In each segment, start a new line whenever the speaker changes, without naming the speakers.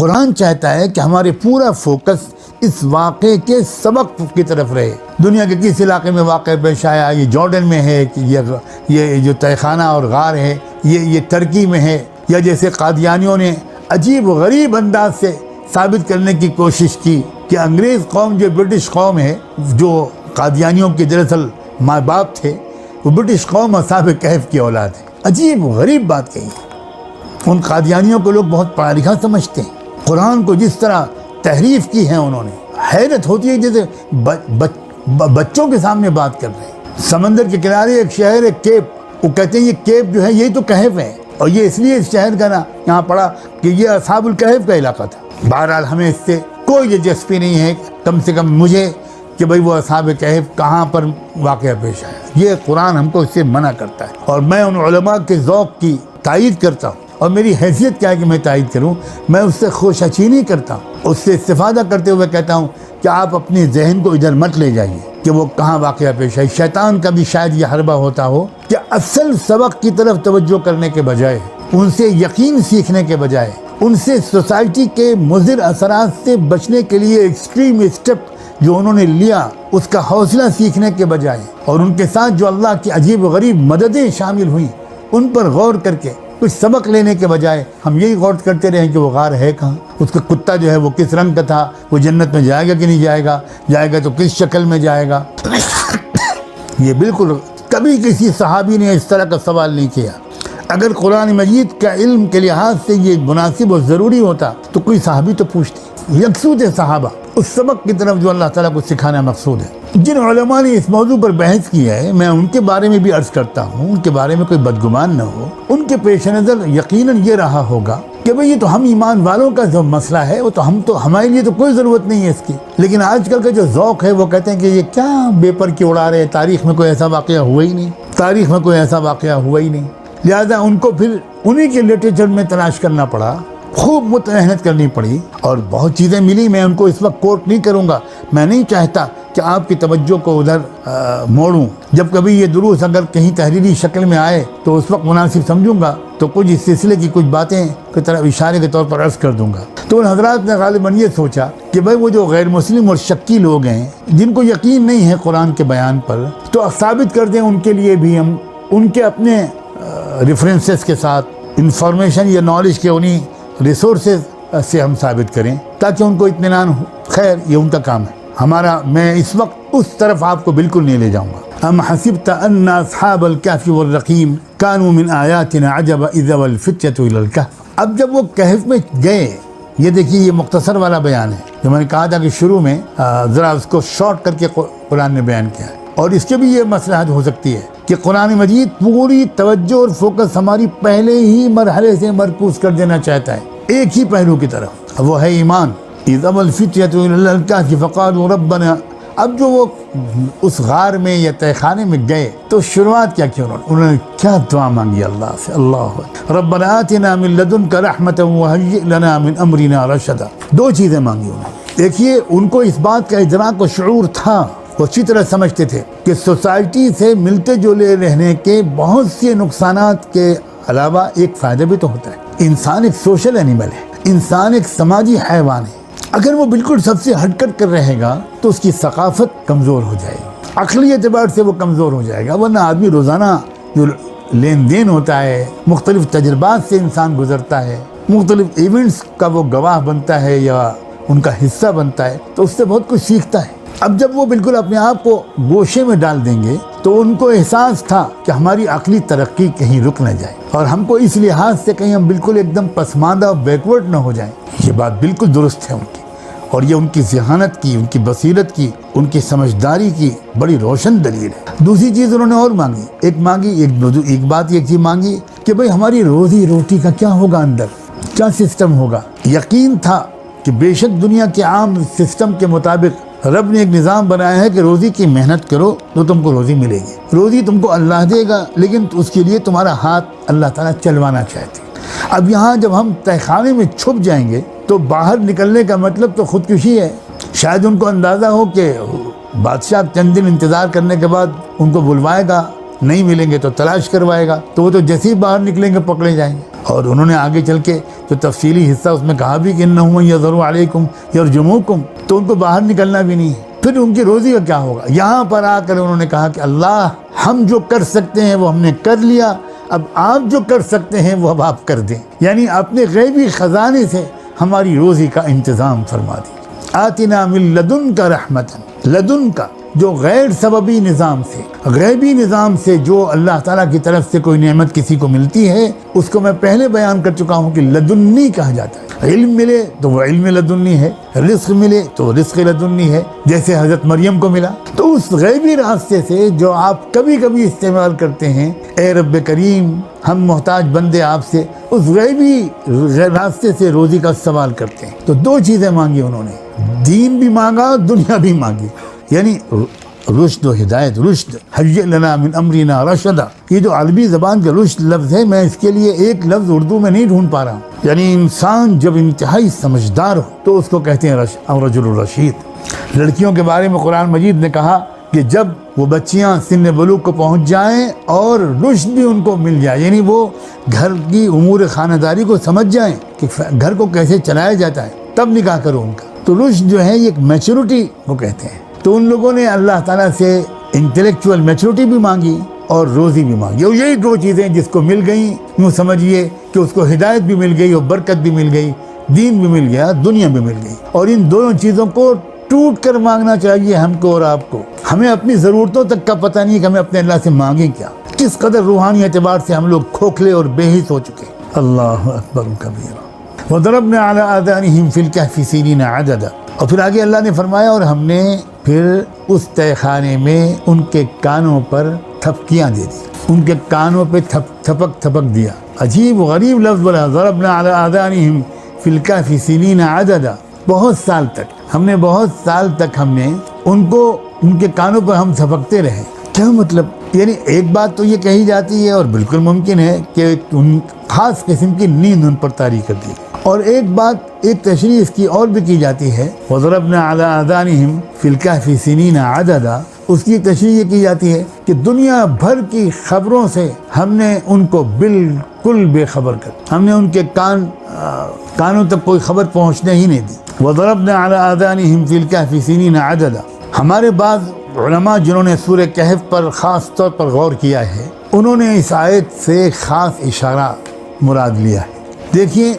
قرآن چاہتا ہے کہ ہمارے پورا فوکس اس واقعے کے سبق کی طرف رہے. دنیا کے کس علاقے میں واقع پیش آیا, یہ جارڈن میں ہے کہ یہ جو تہہ خانہ اور غار ہے یہ ترکی میں ہے, یا جیسے قادیانیوں نے عجیب و غریب انداز سے ثابت کرنے کی کوشش کی کہ انگریز قوم جو برٹش قوم ہے, جو قادیانیوں کے دراصل ماں باپ تھے, وہ برٹش قوم اصحاب کہف کی اولاد ہے. عجیب و غریب بات کہی ہے. ان قادیانیوں کو لوگ بہت پڑھا لکھا سمجھتے ہیں. قرآن کو جس طرح تحریف کی ہے انہوں نے, حیرت ہوتی ہے جیسے بچوں کے سامنے بات کر رہے ہیں. سمندر کے کنارے ایک شہر ہے کیپ, وہ کہتے ہیں یہ کیپ جو ہے یہی تو کہف ہے, اور یہ اس لیے اس شہر کا نا یہاں پڑا کہ یہ اصحاب الکہف کا علاقہ تھا. بہرحال ہمیں اس سے کوئی دلچسپی نہیں ہے, کم سے کم مجھے, کہ بھئی وہ اصحاب کہف کہاں پر واقعہ پیش آیا. یہ قرآن ہم کو اس سے منع کرتا ہے, اور میں ان علماء کے ذوق کی تائید کرتا ہوں. اور میری حیثیت کیا ہے کہ میں تائید کروں؟ میں اس سے خوش اچینی کرتا ہوں, اس سے استفادہ کرتے ہوئے کہتا ہوں کہ آپ اپنے ذہن کو ادھر مت لے جائیے کہ وہ کہاں واقعہ پیش ہے. شیطان کا بھی شاید یہ حربہ ہوتا ہو کہ اصل سبق کی طرف توجہ کرنے کے بجائے, ان سے یقین سیکھنے کے بجائے, ان سے سوسائٹی کے مضر اثرات سے بچنے کے لیے ایکسٹریم اسٹیپ جو انہوں نے لیا اس کا حوصلہ سیکھنے کے بجائے, اور ان کے ساتھ جو اللہ کی عجیب و غریب مددیں شامل ہوئیں ان پر غور کر کے کچھ سبق لینے کے بجائے ہم یہی غور کرتے رہیں کہ وہ غار ہے کہاں, اس کا کتا جو ہے وہ کس رنگ کا تھا, وہ جنت میں جائے گا کہ نہیں جائے گا, جائے گا تو کس شکل میں جائے گا. یہ بالکل کبھی کسی صحابی نے اس طرح کا سوال نہیں کیا. اگر قرآن مجید کا علم کے لحاظ سے یہ مناسب اور ضروری ہوتا تو کوئی صحابی تو پوچھتے. یکسود صحابہ اس سبق کی طرف جو اللہ تعالیٰ کو سکھانا مقصود ہے. جن علماء نے اس موضوع پر بحث کی ہے, میں ان کے بارے میں بھی عرض کرتا ہوں, ان کے بارے میں کوئی بدگمان نہ ہو. ان کے پیش نظر یقیناً یہ رہا ہوگا کہ بھئی یہ تو ہم ایمان والوں کا جو مسئلہ ہے وہ تو ہمارے لیے تو کوئی ضرورت نہیں ہے اس کی. لیکن آج کل کا جو ذوق ہے وہ کہتے ہیں کہ یہ کیا بے پر کی اڑا رہے ہیں, تاریخ میں کوئی ایسا واقعہ ہوا ہی نہیں, تاریخ میں کوئی ایسا واقعہ ہوا ہی نہیں. لہذا ان کو پھر انہی کے لٹریچر میں تلاش کرنا پڑا, خوب محنت کرنی پڑی, اور بہت چیزیں ملی. میں ان کو اس وقت کوٹ نہیں کروں گا, میں نہیں چاہتا کہ آپ کی توجہ کو ادھر موڑوں. جب کبھی یہ دروس اگر کہیں تحریری شکل میں آئے تو اس وقت مناسب سمجھوں گا, تو کچھ اس سلسلے کی کچھ باتیں کی طرح اشارے کے طور پر عرض کر دوں گا. تو ان حضرات نے غالباً یہ سوچا کہ بھائی وہ جو غیر مسلم اور شکی لوگ ہیں جن کو یقین نہیں ہے قرآن کے بیان پر, تو ثابت کر دیں ان کے لیے بھی ہم ان کے اپنے ریفرنسز کے ساتھ انفارمیشن یا نالج کے انہی ریسورسز سے ہم ثابت کریں تاکہ ان کو اطمینان ہو. خیر, یہ ان کا کام ہے. میں اس وقت اس طرف آپ کو بالکل نہیں لے جاؤں گا. ام حسبت ان اصحاب الکہف والرقیم کانوا من آیاتنا عجبا اذا والفتیۃ الی الکہف. اب جب وہ کہف میں گئے, یہ دیکھیے یہ مختصر والا بیان ہے جو میں نے کہا تھا کہ شروع میں ذرا اس کو شارٹ کر کے قرآن نے بیان کیا ہے, اور اس کے بھی یہ مصلحت ہو سکتی ہے کہ قرآن مجید پوری توجہ اور فوکس ہماری پہلے ہی مرحلے سے مرکوز کر دینا چاہتا ہے ایک ہی پہلو کی طرف, وہ ہے ایمان. اذا والفتیۃ الی الکہف فقالوا ربنا. اب جو وہ اس غار میں یا تہہ خانے میں گئے تو شروعات کیا کی انہوں نے کیا دعا مانگی اللہ سے. اللہ ربنا آتنا من لدنک رحمۃ وہیئ لنا من امرنا رشدا. دو چیزیں مانگی انہوں نے. دیکھیے ان کو اس بات کا ادراک و شعور تھا, وہ اچھی طرح سمجھتے تھے کہ سوسائٹی سے ملتے جلے رہنے کے بہت سے نقصانات کے علاوہ ایک فائدہ بھی تو ہوتا ہے. انسان ایک سوشل اینیمل ہے, انسان ایک سماجی حیوان ہے. اگر وہ بالکل سب سے ہٹ کر رہے گا تو اس کی ثقافت کمزور ہو جائے گی, عقلی اعتبار سے وہ کمزور ہو جائے گا. ورنہ آدمی روزانہ جو لین دین ہوتا ہے, مختلف تجربات سے انسان گزرتا ہے, مختلف ایونٹس کا وہ گواہ بنتا ہے یا ان کا حصہ بنتا ہے, تو اس سے بہت کچھ سیکھتا ہے. اب جب وہ بالکل اپنے آپ کو گوشے میں ڈال دیں گے تو ان کو احساس تھا کہ ہماری عقلی ترقی کہیں رک نہ جائے, اور ہم کو اس لحاظ سے کہیں ہم بالکل ایک دم پسماندہ اور بیکورڈ نہ ہو جائیں. یہ بات بالکل درست ہے ان کی, اور یہ ان کی ذہانت کی, ان کی بصیرت کی, ان کی سمجھداری کی بڑی روشن دلیل ہے. دوسری چیز انہوں نے اور مانگی, ایک بات یہ چیز مانگی کہ بھئی ہماری روزی روٹی کا کیا ہوگا, اندر کیا سسٹم ہوگا. یقین تھا کہ بے شک دنیا کے عام سسٹم کے مطابق رب نے ایک نظام بنایا ہے کہ روزی کی محنت کرو تو تم کو روزی ملے گی, روزی تم کو اللہ دے گا, لیکن اس کے لیے تمہارا ہاتھ اللہ تعالیٰ چلوانا چاہتے. اب یہاں جب ہم تہہ خانے میں چھپ جائیں گے تو باہر نکلنے کا مطلب تو خودکشی ہے. شاید ان کو اندازہ ہو کہ بادشاہ چند دن انتظار کرنے کے بعد ان کو بلوائے گا, نہیں ملیں گے تو تلاش کروائے گا, تو وہ تو جیسے ہی باہر نکلیں گے پکڑے جائیں گے. اور انہوں نے آگے چل کے جو تفصیلی حصہ اس میں کہا بھی کہ انہم یظہروا علیکم یرجموکم، تو ان کو باہر نکلنا بھی نہیں ہے، پھر ان کی روزی کا کیا ہوگا؟ یہاں پر آ کر انہوں نے کہا کہ اللہ ہم جو کر سکتے ہیں وہ ہم نے کر لیا، اب آپ جو کر سکتے ہیں وہ اب آپ کر دیں، یعنی اپنے غیبی خزانے سے ہماری روزی کا انتظام فرما دیجیے۔ آتنا من لدنک رحمتا، لدن کا جو غیر سببی نظام سے، غیبی نظام سے جو اللہ تعالیٰ کی طرف سے کوئی نعمت کسی کو ملتی ہے، اس کو میں پہلے بیان کر چکا ہوں کہ لدنی کہا جاتا ہے۔ علم ملے تو وہ علم لدنی ہے، رزق ملے تو رزق لدنی ہے، جیسے حضرت مریم کو ملا۔ تو اس غیبی راستے سے جو آپ کبھی کبھی استعمال کرتے ہیں، اے رب کریم ہم محتاج بندے آپ سے، اس غیبی راستے سے روزی کا سوال کرتے ہیں۔ تو دو چیزیں مانگی انہوں نے، دین بھی مانگا، دنیا بھی مانگی، یعنی رشد و ہدایت۔ رشد، حی لنا من امرنا رشدا، یہ جو عربی زبان کا رشد لفظ ہے، میں اس کے لیے ایک لفظ اردو میں نہیں ڈھونڈ پا رہا ہوں۔ یعنی انسان جب انتہائی سمجھدار ہو تو اس کو کہتے ہیں رجل الرشید۔ لڑکیوں کے بارے میں قرآن مجید نے کہا کہ جب وہ بچیاں سن بلوغ کو پہنچ جائیں اور رشد بھی ان کو مل جائے، یعنی وہ گھر کی امور خانہ داری کو سمجھ جائیں کہ گھر کو کیسے چلایا جاتا ہے، تب نکاح کرو ان کا۔ تو رشد جو ہے یہ ایک میچورٹی وہ کہتے ہیں۔ تو ان لوگوں نے اللہ تعالیٰ سے انٹلیکچوئل میچورٹی بھی مانگی اور روزی بھی مانگی، اور یہی دو چیزیں جس کو مل گئیں، یوں سمجھیے کہ اس کو ہدایت بھی مل گئی اور برکت بھی مل گئی، دین بھی مل گیا، دنیا بھی مل گئی۔ اور ان دونوں چیزوں کو ٹوٹ کر مانگنا چاہیے ہم کو اور آپ کو۔ ہمیں اپنی ضرورتوں تک کا پتہ نہیں کہ ہمیں اپنے اللہ سے مانگیں کیا، کس قدر روحانی اعتبار سے ہم لوگ کھوکھلے اور بے حس ہو چکے۔ اللہ اکبر کبیرا۔ وَضَرَبْنَا عَلَىٰ آذَانِهِمْ فِي الْكَهْفِ سِنِينَ عَدَدًا، اور پھر آگے اللہ نے فرمایا اور ہم نے پھر اس تہہ خانے میں ان کے کانوں پر تھپکیاں دے دی، ان کے کانوں پہ تھپک دیا۔ عجیب و غریب لفظ بولا، ضربنا علی آذانہم فی الکہف سنین عددا، بہت سال تک بہت سال تک ہم نے ان کو ان کے کانوں پر ہم تھپکتے رہے۔ کیا مطلب؟ یعنی ایک بات تو یہ کہی جاتی ہے اور بالکل ممکن ہے کہ ان خاص قسم کی نیند ان پر طاری کر دی، اور ایک بات، ایک تشریح اس کی اور بھی کی جاتی ہے، وَضَرَبْنَا عَلَىٰ آذَانِهِمْ فِي الْكَهْفِ سِنِينَ عَدَدًا، اس کی تشریح یہ کی جاتی ہے کہ دنیا بھر کی خبروں سے ہم نے ان کو بالکل بے خبر کر، ہم نے ان کے کانوں تک کوئی خبر پہنچنے ہی نہیں دی۔ وَضَرَبْنَا عَلَىٰ آذَانِهِمْ فِي الْكَهْفِ سِنِينَ عَدَدًا، ہمارے بعض علماء جنہوں نے سورہ کہف پر خاص طور پر غور کیا ہے، انہوں نے اس آیت سے خاص اشارہ مراد لیا ہے۔ دیکھیے،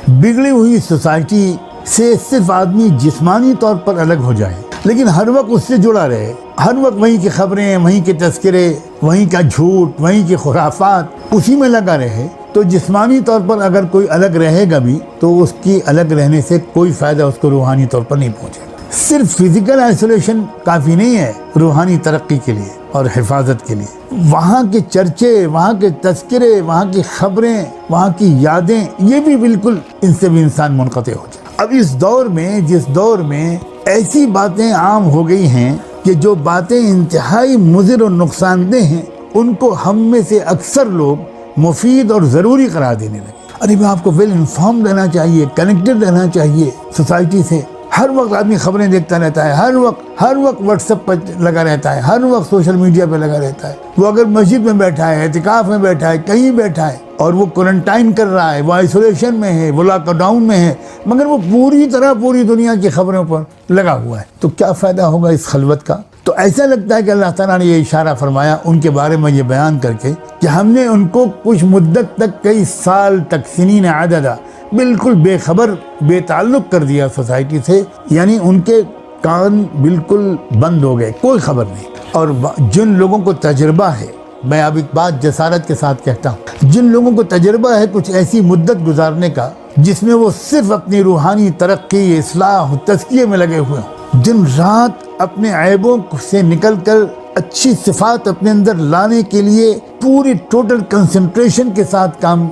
بگڑی ہوئی سوسائٹی سے صرف آدمی جسمانی طور پر الگ ہو جائے لیکن ہر وقت اس سے جڑا رہے، ہر وقت وہیں کی خبریں، وہیں کے تذکرے، وہیں کا جھوٹ، وہیں کی خرافات، اسی میں لگا رہے، تو جسمانی طور پر اگر کوئی الگ رہے گا بھی تو اس کی الگ رہنے سے کوئی فائدہ اس کو روحانی طور پر نہیں پہنچے گا۔ صرف فزیکل آئسولیشن کافی نہیں ہے روحانی ترقی کے لیے اور حفاظت کے لیے، وہاں کے چرچے، وہاں کے تذکرے، وہاں کی خبریں، وہاں کی یادیں، یہ بھی بالکل ان سے بھی انسان منقطع ہو جائے۔ اب اس دور میں، جس دور میں ایسی باتیں عام ہو گئی ہیں کہ جو باتیں انتہائی مضر اور نقصان دہ ہیں، ان کو ہم میں سے اکثر لوگ مفید اور ضروری قرار دینے لگے۔ ارے میں آپ کو ویل انفارم رہنا چاہیے، کنیکٹڈ رہنا چاہیے سوسائٹی سے۔ ہر وقت آدمی خبریں دیکھتا رہتا ہے، ہر وقت واٹس ایپ پر لگا رہتا ہے، ہر وقت سوشل میڈیا پہ لگا رہتا ہے۔ وہ اگر مسجد میں بیٹھا ہے، اعتکاف میں بیٹھا ہے، کہیں بیٹھا ہے اور وہ کوارنٹائن کر رہا ہے، وہ آئسولیشن میں ہے، وہ لاک ڈاؤن میں ہے، مگر وہ پوری طرح پوری دنیا کی خبروں پر لگا ہوا ہے، تو کیا فائدہ ہوگا اس خلوت کا؟ تو ایسا لگتا ہے کہ اللہ تعالیٰ نے یہ اشارہ فرمایا ان کے بارے میں یہ بیان کر کے کہ ہم نے ان کو کچھ مدت تک، کئی سال تک، سنین عددا، بالکل بے خبر، بے تعلق کر دیا سوسائٹی سے، یعنی ان کے کان بالکل بند ہو گئے، کوئی خبر نہیں۔ اور جن لوگوں کو تجربہ ہے، میں اب ایک بات جسارت کے ساتھ کہتا ہوں، جن لوگوں کو تجربہ ہے کچھ ایسی مدت گزارنے کا جس میں وہ صرف اپنی روحانی ترقی، اصلاح، تزکیے میں لگے ہوئے ہوں، دن رات اپنے عیبوں سے نکل کر اچھی صفات اپنے اندر لانے کے لیے پوری ٹوٹل کنسنٹریشن کے ساتھ کام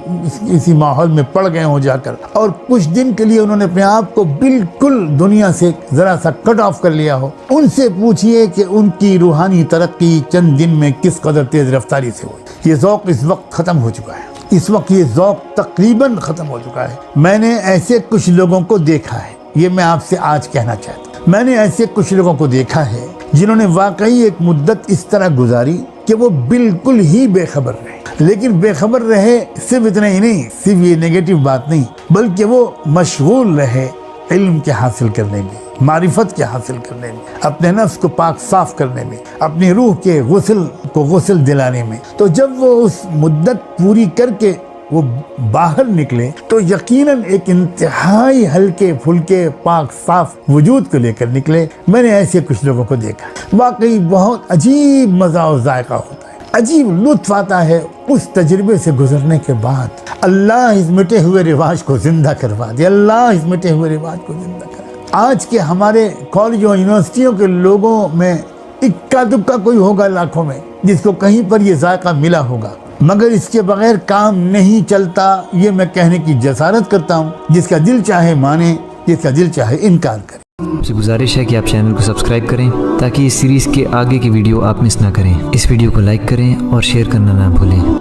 اسی ماحول میں پڑ گئے ہوں جا کر، اور کچھ دن کے لیے انہوں نے اپنے آپ کو بالکل دنیا سے ذرا سا کٹ آف کر لیا ہو، ان سے پوچھئے کہ ان کی روحانی ترقی چند دن میں کس قدر تیز رفتاری سے ہوئی۔ یہ ذوق اس وقت ختم ہو چکا ہے، اس وقت یہ ذوق تقریباً ختم ہو چکا ہے۔ میں نے ایسے کچھ لوگوں کو دیکھا ہے، یہ میں آپ سے آج کہنا چاہتا ہوں، میں نے ایسے کچھ لوگوں کو دیکھا ہے جنہوں نے واقعی ایک مدت اس طرح گزاری کہ وہ بالکل ہی بے خبر رہے. لیکن بے خبر رہے صرف اتنا ہی نہیں، صرف یہ نیگیٹو بات نہیں، بلکہ وہ مشغول رہے علم کے حاصل کرنے میں، معرفت کے حاصل کرنے میں، اپنے نفس کو پاک صاف کرنے میں، اپنی روح کے غسل دلانے میں. تو جب وہ اس مدت پوری کر کے وہ باہر نکلے تو یقیناً ایک انتہائی ہلکے پھلکے پاک صاف وجود کو لے کر نکلے. میں نے ایسے کچھ لوگوں کو دیکھا، واقعی بہت عجیب مزہ و ذائقہ ہوتا ہے، عجیب لطف آتا ہے اس تجربے سے گزرنے کے بعد. اللہ اس مٹے ہوئے رواج کو زندہ کروا دے، اللہ اس مٹے ہوئے رواج کو زندہ کروا دے. آج کے ہمارے کالجوں یونیورسٹیوں کے لوگوں میں اکا دکا کوئی ہوگا لاکھوں میں جس کو کہیں پر یہ ذائقہ ملا ہوگا، مگر اس کے بغیر کام نہیں چلتا. یہ میں کہنے کی جسارت کرتا ہوں. جس کا دل چاہے مانے، جس کا دل چاہے انکار کرے.
آپ سے گزارش ہے کہ آپ چینل کو سبسکرائب کریں تاکہ اس سیریز کے آگے کی ویڈیو آپ مس نہ کریں. اس ویڈیو کو لائک کریں اور شیئر کرنا نہ بھولیں.